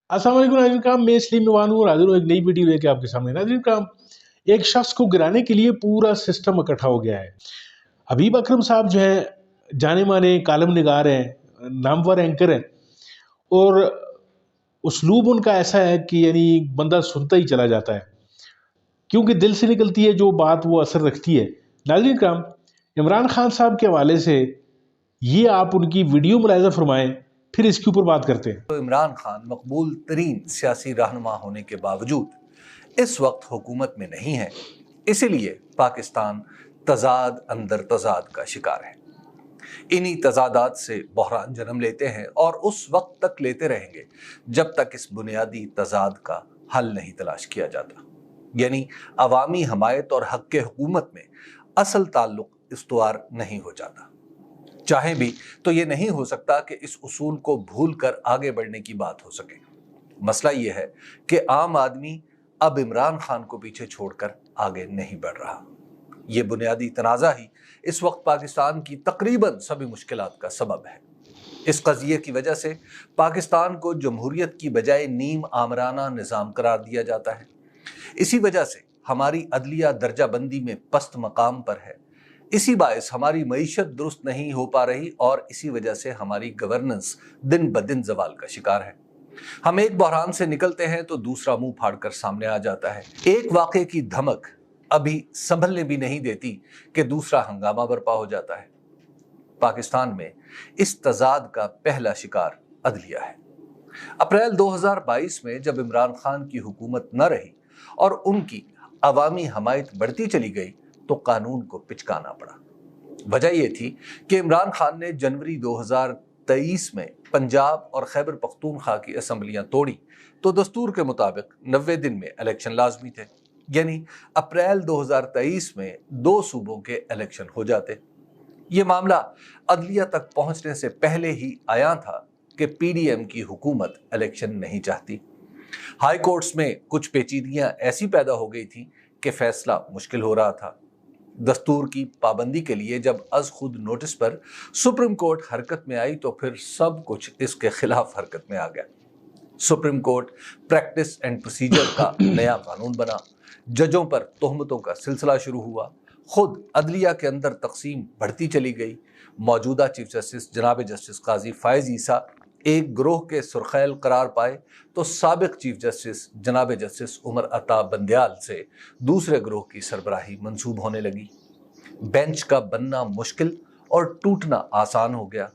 अस्सलाम वालेकुम नाज़रीन कराम, मैं इस्लीम नवान हूँ और हाजिर हूँ एक नई वीडियो लेके आपके सामने। नाज़रीन कराम, एक शख्स को गिराने के लिए पूरा सिस्टम इकट्ठा हो गया है। हबीब अकरम साहब जो है जाने माने कालम निगार हैं, नामवर एंकर हैं और उसलूब उनका ऐसा है कि यानी बंदा सुनता ही चला जाता है, क्योंकि दिल से निकलती है जो बात वो असर रखती है। नाज़रीन कराम, इमरान खान साहब के हवाले से ये आप उनकी वीडियो मुलाहिज़ा फरमाएं, फिर इसके ऊपर बात करते हैं। तो इमरान खान मकबूल तरीन सियासी रहनुमा होने के बावजूद इस वक्त हुकूमत में नहीं है, इसीलिए पाकिस्तान तजाद अंदर तजाद का शिकार है। इन्हीं तजादात से बहरान जन्म लेते हैं और उस वक्त तक लेते रहेंगे जब तक इस बुनियादी तजाद का हल नहीं तलाश किया जाता, यानी अवामी हमायत और हक के हुकूमत में असल ताल्लुक इस्तवार नहीं हो जाता। चाहे भी तो ये नहीं हो सकता कि इस उसूल को भूल कर आगे बढ़ने की बात हो सके। मसला ये है कि आम आदमी अब इमरान खान को पीछे छोड़कर आगे नहीं बढ़ रहा। ये बुनियादी तनाज़ा ही इस वक्त पाकिस्तान की तकरीबन सभी मुश्किलात का सबब है। इस कज़िये की वजह से पाकिस्तान को जमहूरियत की बजाय नीम आमराना निज़ाम करार दिया जाता है। इसी वजह से हमारी अदलिया दर्जा बंदी में पस्त मकाम पर है। इसी बायस हमारी मईशत दुरुस्त नहीं हो पा रही और इसी वजह से हमारी गवर्नेंस दिन ब दिन जवाल का शिकार है। हम एक बहरान से निकलते हैं तो दूसरा मुंह फाड़कर सामने आ जाता है। एक वाक़े की धमक अभी संभलने भी नहीं देती कि दूसरा हंगामा बर्पा हो जाता है। पाकिस्तान में इस तजाद का पहला शिकार अदलिया है। अप्रैल 2022 में जब इमरान खान की हुकूमत न रही और उनकी अवामी हमायत बढ़ती चली गई तो कानून को पिचकाना पड़ा। वजह यह थी कि इमरान खान ने जनवरी 2023 में पंजाब और खैबर पख्तूनख्वा की असम्बलियां तोड़ी तो दस्तूर के मुताबिक 90 दिन में इलेक्शन लाजमी थे, यानी अप्रैल 2023 में 2 सूबों के इलेक्शन हो जाते। ये मामला अदलिया तक पहुंचने से पहले ही आया था कि पीडीएम की हुकूमत इलेक्शन नहीं चाहती। हाई कोर्ट्स में कुछ पेचीदगियां ऐसी पैदा हो गई थी कि फैसला मुश्किल हो रहा था। दस्तूर की पाबंदी के लिए जब अज खुद नोटिस पर सुप्रीम कोर्ट हरकत में आई तो फिर सब कुछ इसके खिलाफ हरकत में आ गया। Supreme court practice and procedure का नया कानून बना, जजों पर तोहमतों का सिलसिला शुरू हुआ, खुद अदलिया के अंदर तकसीम बढ़ती चली गई। मौजूदा चीफ जस्टिस जनाब जस्टिस काजी फायज ईसा एक ग्रोह के सुरखैल करार पाए तो साबिक चीफ जस्टिस जनाब जस्टिस उमर अता बंदयाल से दूसरे ग्रोह की सरबराही मंसूब होने लगी। बेंच का बनना मुश्किल और टूटना आसान हो गया।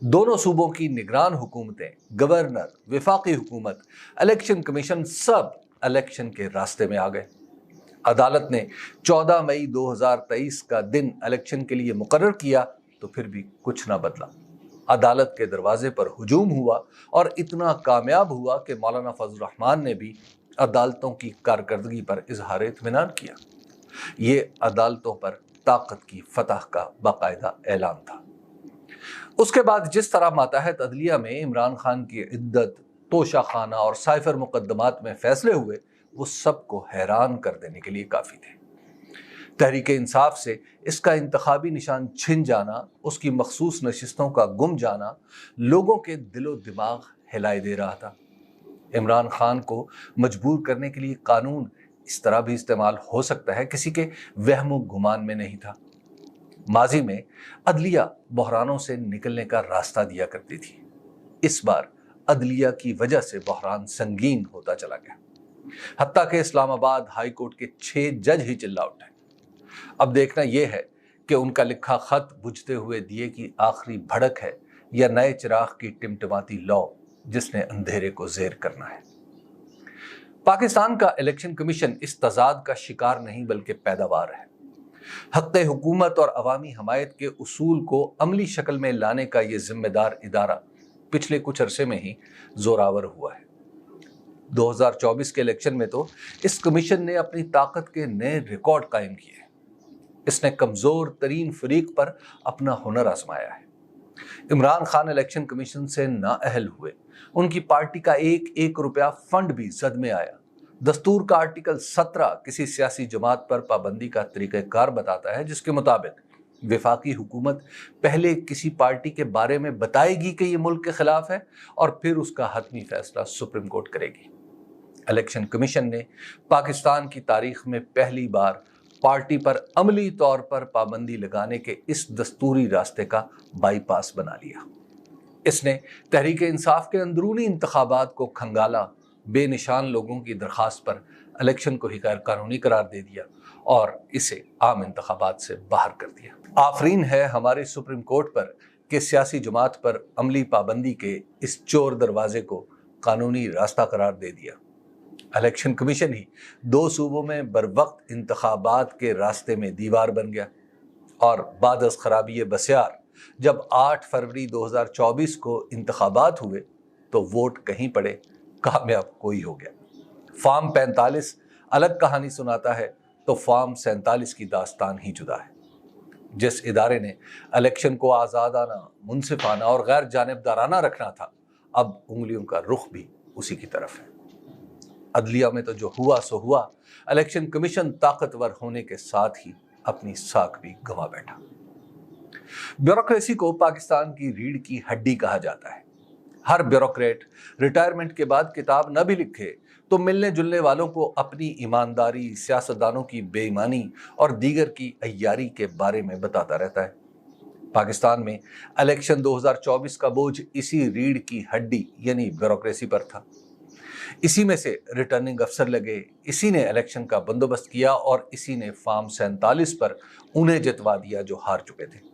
दोनों सूबों की निगरान हुकूमतें, गवर्नर, विफाकी हुकूमत, इलेक्शन कमीशन सब इलेक्शन के रास्ते में आ गए। अदालत ने 14 मई 2023 का दिन इलेक्शन के लिए मुकर्रर किया तो फिर भी कुछ ना बदला। अदालत के दरवाजे पर हुजूम हुआ और इतना कामयाब हुआ कि मौलाना फजल रहमान ने भी अदालतों की कारकर्दगी पर इजहार इत्मीनान किया। ये अदालतों पर ताकत की फतह का बाकायदा ऐलान था। उसके बाद जिस तरह मातहत अदलिया में इमरान खान की इद्दत, तोशा खाना और साइफर मुकदमात में फैसले हुए, वो सबको हैरान कर देने के लिए काफ़ी थे। तहरीक इंसाफ से इसका इंतखाबी निशान छिन जाना, उसकी मखसूस नशिस्तों का गुम जाना लोगों के दिलो दिमाग हिलाए दे रहा था। इमरान खान को मजबूर करने के लिए कानून इस तरह भी इस्तेमाल हो सकता है, किसी के वहम गुमान में नहीं था। माजी में अदलिया बहरानों से निकलने का रास्ता दिया करती थी। इस बार अदलिया की वजह से बहरान संगीन होता चला गया, हत्ता कि इस्लामाबाद हाई कोर्ट के 6 जज ही चिल्ला उठे। अब देखना यह है कि उनका लिखा खत बुझते हुए दिए की आखिरी भड़क है या नए चिराग की टिमटिमाती लौ जिसने अंधेरे को ज़ेर करना है। पाकिस्तान का इलेक्शन कमीशन इस तजाद का शिकार नहीं बल्कि पैदावार है। हक़ हुकूमत और अवामी हमायत के उसूल को अमली शक्ल में लाने का ये जिम्मेदार इदारा पिछले कुछ अरसे में ही जोरावर हुआ है। 2024 के इलेक्शन में तो इस कमीशन ने अपनी ताकत के नए रिकॉर्ड कायम किए। इसने कमजोर तरीन फरीक पर अपना हुनर आजमाया है। इमरान खान इलेक्शन कमीशन से नाअहल हुए, उनकी पार्टी का एक एक रुपया फंड भी जद में आया। दस्तूर का आर्टिकल 17 किसी सियासी जमात पर पाबंदी का तरीक़ाकार बताता है, जिसके मुताबिक वफाकी हुकूमत पहले किसी पार्टी के बारे में बताएगी कि ये मुल्क के खिलाफ है और फिर उसका हतमी फैसला सुप्रीम कोर्ट करेगी। इलेक्शन कमीशन ने पाकिस्तान की तारीख में पहली बार पार्टी पर अमली तौर पर पाबंदी लगाने के इस दस्तूरी रास्ते का बाईपास बना लिया। इसने तहरीक इंसाफ के अंदरूनी इंतखाबात को खंगाला, बेनिशान लोगों की दरख्वास्त पर इलेक्शन को ही गैर कानूनी करार दे दिया और इसे आम इंतखाबात से बाहर कर दिया। आफरीन है हमारे सुप्रीम कोर्ट पर कि सियासी जमात पर अमली पाबंदी के इस चोर दरवाजे को कानूनी रास्ता करार दे दिया। इलेक्शन कमीशन ही 2 सूबों में बरवक्त इंतखाबात के रास्ते में दीवार बन गया और बाद अज़ खराबी बसियार जब 8 फरवरी 2024 को इंतखाबात हुए तो वोट कहीं पड़े, कामयाब कोई हो गया। फार्म 45 अलग कहानी सुनाता है तो फार्म 47 की दास्तान ही जुदा है। जिस इदारे ने इलेक्शन को आज़ादाना, मुनसिफाना और गैर जानिबदाराना रखना था, अब उंगलियों का रुख भी उसी की तरफ है। अदलिया में तो जो हुआ सो हुआ, इलेक्शन कमीशन ताकतवर होने के साथ ही अपनी साख भी गंवा बैठा। ब्यूरोक्रेसी को पाकिस्तान की रीढ़ की हड्डी कहा जाता है। हर ब्यूरोक्रेट रिटायरमेंट के बाद किताब न भी लिखे तो मिलने जुलने वालों को अपनी ईमानदारी, सियासतदानों की बेईमानी और दीगर की अय्यारी के बारे में बताता रहता है। पाकिस्तान में इलेक्शन 2024 का बोझ इसी रीढ़ की हड्डी यानी ब्यूरोक्रेसी पर था। इसी में से रिटर्निंग अफसर लगे, इसी ने इलेक्शन का बंदोबस्त किया और इसी ने फार्म 47 पर उन्हें जितवा दिया जो हार चुके थे।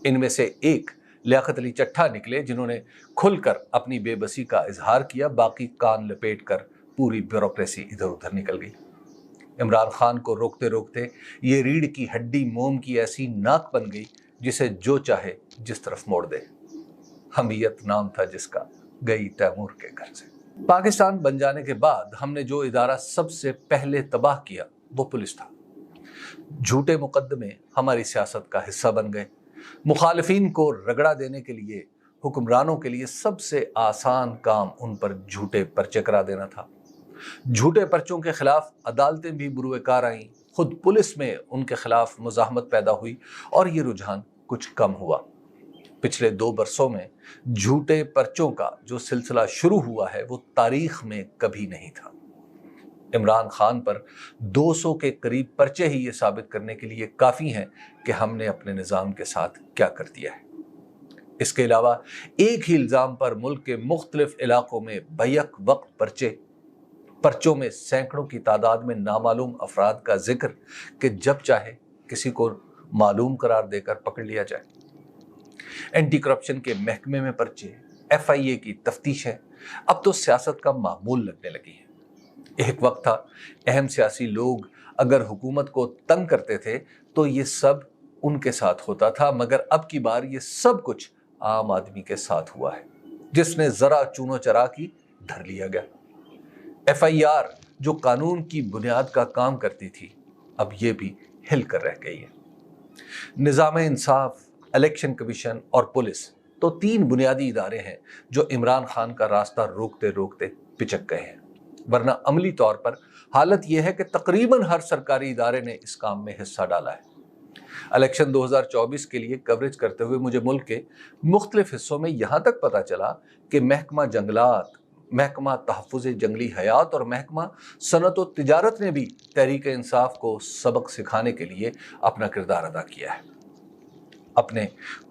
इनमें से एक लियाकत अली चट्ठा निकले जिन्होंने खुलकर अपनी बेबसी का इजहार किया, बाकी कान लपेट कर पूरी ब्यूरोक्रेसी इधर उधर निकल गई। इमरान खान को रोकते रोकते ये रीढ़ की हड्डी मोम की ऐसी नाक बन गई जिसे जो चाहे जिस तरफ मोड़ दे। हमीयत नाम था जिसका, गई तैमूर के घर से। पाकिस्तान बन जाने के बाद हमने जो इदारा सबसे पहले तबाह किया वो पुलिस था। झूठे मुकदमे हमारी सियासत का हिस्सा बन गए। मुखालिफिन को रगड़ा देने के लिए हुक्मरानों के लिए सबसे आसान काम उन पर झूठे पर्चे करा देना था। झूठे पर्चों के खिलाफ अदालतें भी बुरुएकार आईं, खुद पुलिस में उनके खिलाफ मुजाहमत पैदा हुई और ये रुझान कुछ कम हुआ। पिछले 2 बरसों में झूठे पर्चों का जो सिलसिला शुरू हुआ है वो तारीख में कभी नहीं था। इमरान खान पर 200 के करीब पर्चे ही ये साबित करने के लिए काफ़ी हैं कि हमने अपने निज़ाम के साथ क्या कर दिया है। इसके अलावा एक ही इल्ज़ाम पर मुल्क के मुख्तलिफ इलाकों में बैक वक्त पर्चों में सैकड़ों की तादाद में नामालूम अफराद का जिक्र कि जब चाहे किसी को मालूम करार देकर पकड़ लिया जाए। एंटी करप्शन के महकमे में पर्चे, FIA की तफ्तीशें अब तो सियासत का मामूल लगने लगी है। एक वक्त था अहम सियासी लोग अगर हुकूमत को तंग करते थे तो ये सब उनके साथ होता था, मगर अब की बार ये सब कुछ आम आदमी के साथ हुआ है। जिसने जरा चूनो चरा की धर लिया गया। FIR जो कानून की बुनियाद का काम करती थी अब ये भी हिल कर रह गई है। निज़ाम इंसाफ, इलेक्शन कमीशन और पुलिस तो 3 बुनियादी इदारे हैं जो इमरान खान का रास्ता रोकते रोकते पिचक गए हैं, वरना अमली तौर पर हालत यह है कि तकरीबन हर सरकारी इदारे ने इस काम में हिस्सा डाला है। इलेक्शन 2024 के लिए कवरेज करते हुए मुझे मुल्क के मुख्तलिफ हिस्सों में यहाँ तक पता चला कि महकमा जंगलात, महकमा तहफ़्फ़ुज़ जंगली हयात और महकमा सनत व तिजारत ने भी तहरीक इंसाफ को सबक सिखाने के लिए अपना किरदार अदा किया है। अपने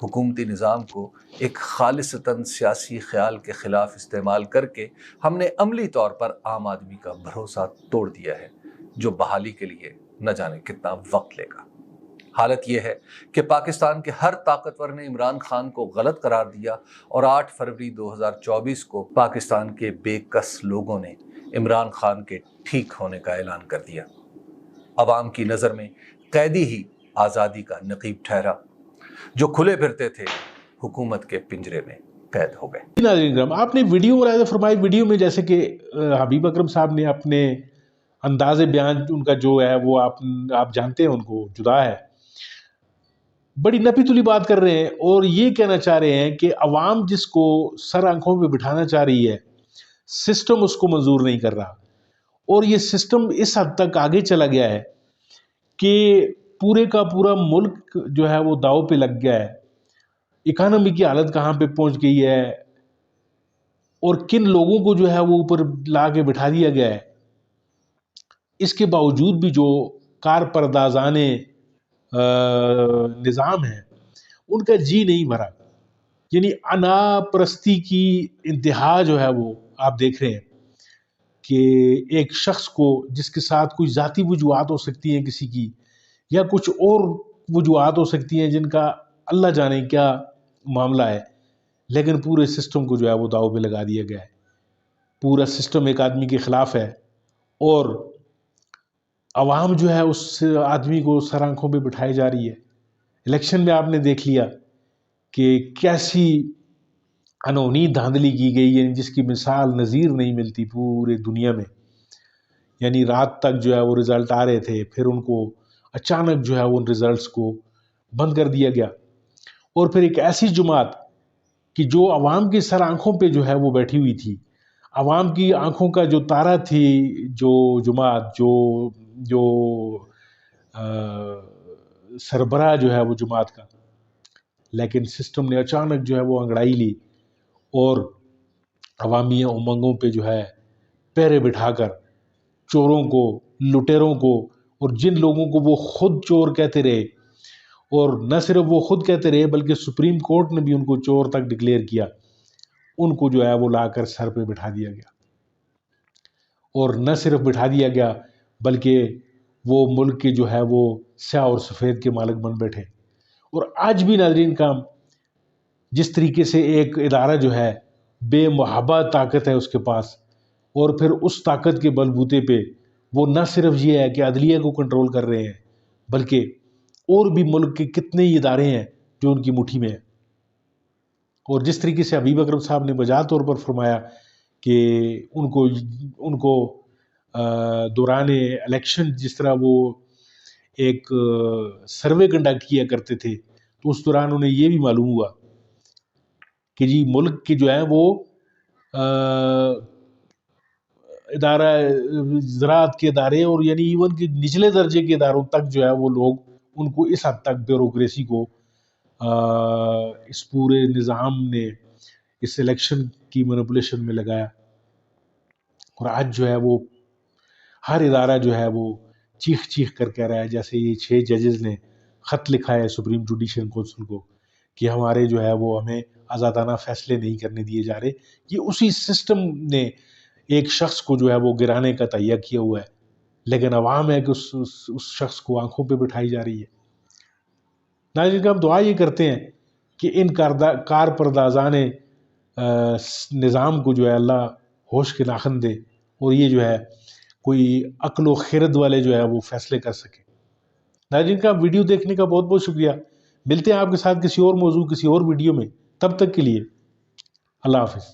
हुकूमती निज़ाम को एक खालिसतन सियासी ख्याल के ख़िलाफ़ इस्तेमाल करके हमने अमली तौर पर आम आदमी का भरोसा तोड़ दिया है, जो बहाली के लिए न जाने कितना वक्त लेगा। हालत यह है कि पाकिस्तान के हर ताकतवर ने इमरान खान को गलत करार दिया और 8 फरवरी 2024 को पाकिस्तान के बेकस लोगों ने इमरान खान के ठीक होने का ऐलान कर दिया। अवाम की नज़र में कैदी ही आज़ादी का नकीब ठहरा, जो खुले फिरते थे हुकूमत के पिंजरे में कैद हो गए। नाज़रीन करम, आपने वीडियो मुलाहिज़ा फरमाई। वीडियो में जैसे कि हबीब अकरम साहब ने अपने अंदाज़े बयान उनका जो है वो आप जानते हैं, उनको जुदा है, बड़ी नपी तुली बात कर रहे हैं और ये कहना चाह रहे हैं कि अवाम जिसको सर आंखों में बिठाना चाह रही है, सिस्टम उसको मंजूर नहीं कर रहा। और ये सिस्टम इस हद तक आगे चला गया है कि پورے کا پورا ملک جو ہے وہ داؤ پہ لگ گیا ہے، اکانومی کی حالت کہاں پہ پہنچ گئی ہے، اور کن لوگوں کو جو ہے وہ اوپر لا کے بٹھا دیا گیا ہے، اس کے باوجود بھی جو کار پردازان نظام ہیں ان کا جی نہیں بھرا. یعنی انا پرستی کی انتہا جو ہے وہ آپ دیکھ رہے ہیں کہ ایک شخص کو جس کے ساتھ کوئی ذاتی وجوہات ہو سکتی ہیں کسی کی، یا کچھ اور وجوہات ہو سکتی ہیں جن کا اللہ جانے کیا معاملہ ہے، لیکن پورے سسٹم کو جو ہے وہ داؤ پہ لگا دیا گیا ہے. پورا سسٹم ایک آدمی کے خلاف ہے اور عوام جو ہے اس آدمی کو سر آنکھوں پہ بٹھائی جا رہی ہے. الیکشن میں آپ نے دیکھ لیا کہ کیسی انہونی دھاندلی کی گئی، یعنی جس کی مثال نظیر نہیں ملتی پورے دنیا میں. یعنی رات تک جو ہے وہ رزلٹ آ رہے تھے، پھر ان کو اچانک جو ہے وہ ان رزلٹس کو بند کر دیا گیا. اور پھر ایک ایسی جماعت کہ جو عوام کی سر آنکھوں پہ جو ہے وہ بیٹھی ہوئی تھی، عوام کی آنکھوں کا جو تارا تھی، جو جماعت جو سربراہ جو ہے وہ جماعت کا، لیکن سسٹم نے اچانک جو ہے وہ انگڑائی لی اور عوامی امنگوں پہ جو ہے پیرے بٹھا کر چوروں کو، لٹیروں کو، اور جن لوگوں کو وہ خود چور کہتے رہے، اور نہ صرف وہ خود کہتے رہے بلکہ سپریم کورٹ نے بھی ان کو چور تک ڈکلیئر کیا، ان کو جو ہے وہ لا کر سر پہ بٹھا دیا گیا. اور نہ صرف بٹھا دیا گیا بلکہ وہ ملک کے جو ہے وہ سیاہ اور سفید کے مالک بن بیٹھے. اور آج بھی ناظرین کام جس طریقے سے ایک ادارہ جو ہے بے محابہ طاقت ہے اس کے پاس، اور پھر اس طاقت کے بلبوتے پہ وہ نہ صرف یہ ہے کہ عدلیہ کو کنٹرول کر رہے ہیں، بلکہ اور بھی ملک کے کتنے ہی ادارے ہیں جو ان کی مٹھی میں ہیں. اور جس طریقے سے حبیب اکرم صاحب نے بجا طور پر فرمایا کہ ان کو دوران الیکشن جس طرح وہ ایک سروے کنڈکٹ کیا کرتے تھے، تو اس دوران انہیں یہ بھی معلوم ہوا کہ جی ملک کے جو ہے وہ ادارہ زراعت کے ادارے، اور یعنی ایون کہ نچلے درجے کے اداروں تک جو ہے وہ لوگ ان کو اس حد تک بیوروکریسی کو اس پورے نظام نے اس الیکشن کی مینپولیشن میں لگایا. اور آج جو ہے وہ ہر ادارہ جو ہے وہ چیخ چیخ کر کہہ رہا ہے، جیسے یہ 6 ججز نے خط لکھا ہے سپریم جوڈیشل کونسل کو کہ ہمارے جو ہے وہ ہمیں آزادانہ فیصلے نہیں کرنے دیے جا رہے. یہ اسی سسٹم نے ایک شخص کو جو ہے وہ گرانے کا تہیہ کیا ہوا ہے، لیکن عوام ہے کہ اس شخص کو آنکھوں پہ بٹھائی جا رہی ہے. ناظرین ہم دعا یہ کرتے ہیں کہ ان کار پردازان نظام کو جو ہے اللہ ہوش کے ناخن دے، اور یہ جو ہے کوئی عقل و خرد والے جو ہے وہ فیصلے کر سکے. ناظرین کا ویڈیو دیکھنے کا بہت بہت شکریہ. ملتے ہیں آپ کے ساتھ کسی اور موضوع، کسی اور ویڈیو میں. تب تک کے لیے اللہ حافظ.